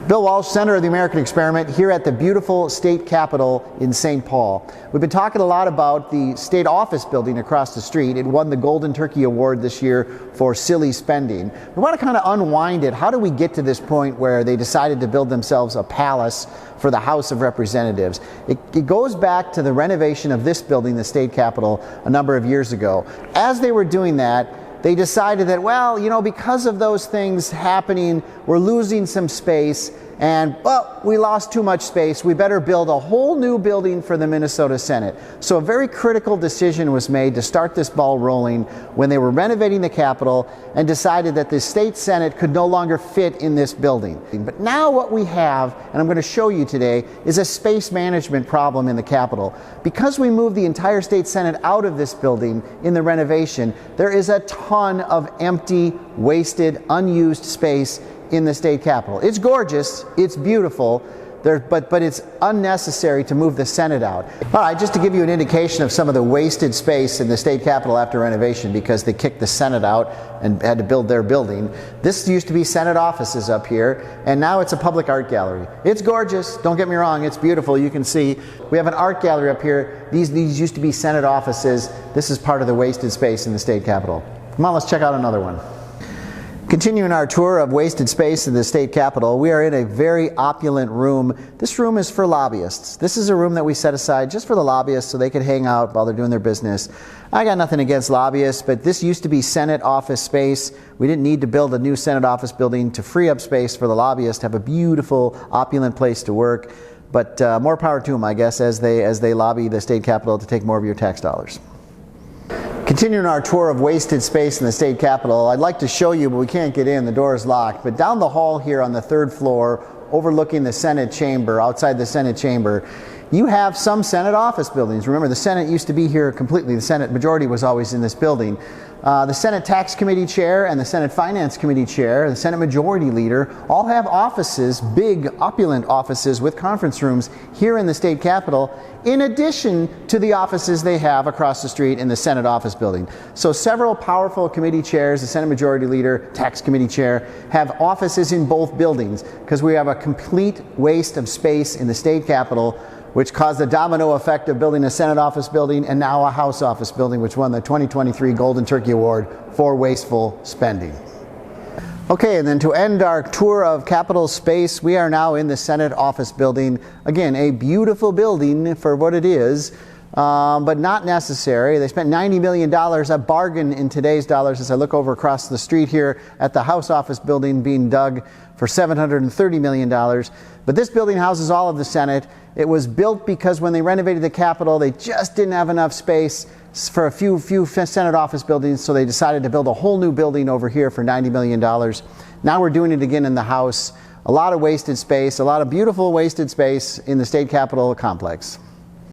Bill Walsh, Center of the American Experiment, here at the beautiful state capitol in St. Paul. We've been talking a lot about the state office building across the street. It won the Golden Turkey Award this year for silly spending. We want to kind of unwind it. How do we get to this point where they decided to build themselves a palace for the House of Representatives? It goes back to the renovation of this building, the state capitol, a number of years ago. As they were doing that, they decided that, well, you know, because of those things happening, we're losing some space, and, well, we lost too much space. We better build a whole new building for the Minnesota Senate. So a very critical decision was made to start this ball rolling when they were renovating the Capitol and decided that the state Senate could no longer fit in this building. But now what we have, and I'm going to show you today, is a space management problem in the Capitol. Because we moved the entire state Senate out of this building in the renovation, there is a ton of empty, wasted, unused space in the state capitol. It's gorgeous, it's beautiful, but it's unnecessary to move the Senate out. All right, just to give you an indication of some of the wasted space in the state capitol after renovation, because they kicked the Senate out and had to build their building. This used to be Senate offices up here, and now it's a public art gallery. It's gorgeous, don't get me wrong, it's beautiful. You can see we have an art gallery up here. These used to be Senate offices. This is part of the wasted space in the state capitol. Come on, let's check out another one. Continuing our tour of wasted space in the state capitol, we are in a very opulent room. This room is for lobbyists. This is a room that we set aside just for the lobbyists so they could hang out while they're doing their business. I got nothing against lobbyists, but this used to be Senate office space. We didn't need to build a new Senate office building to free up space for the lobbyists to have a beautiful, opulent place to work. But more power to them, I guess, as they lobby the state capitol to take more of your tax dollars. Continuing our tour of wasted space in the state capitol, I'd like to show you, but we can't get in, the door is locked. But down the hall here on the third floor, overlooking the Senate chamber, outside the Senate chamber, you have some Senate office buildings. Remember, the Senate used to be here completely. The Senate majority was always in this building. The Senate Tax Committee Chair and the Senate Finance Committee Chair, the Senate Majority Leader, all have offices, big, opulent offices with conference rooms here in the state capitol, in addition to the offices they have across the street in the Senate office building. So several powerful committee chairs, the Senate Majority Leader, Tax Committee Chair, have offices in both buildings because we have a complete waste of space in the state capitol, which caused the domino effect of building a Senate office building and now a House office building, which won the 2023 Golden Turkey Award for wasteful spending. Okay, and then to end our tour of Capitol space, we are now in the Senate office building. Again, a beautiful building for what it is, but not necessary. They spent $90 million, a bargain in today's dollars, as I look over across the street here at the House office building being dug for $730 million. But this building houses all of the Senate. It was built because when they renovated the Capitol, they just didn't have enough space for a few Senate office buildings, so they decided to build a whole new building over here for $90 million. Now we're doing it again in the House. A lot of wasted space, a lot of beautiful wasted space in the state Capitol complex.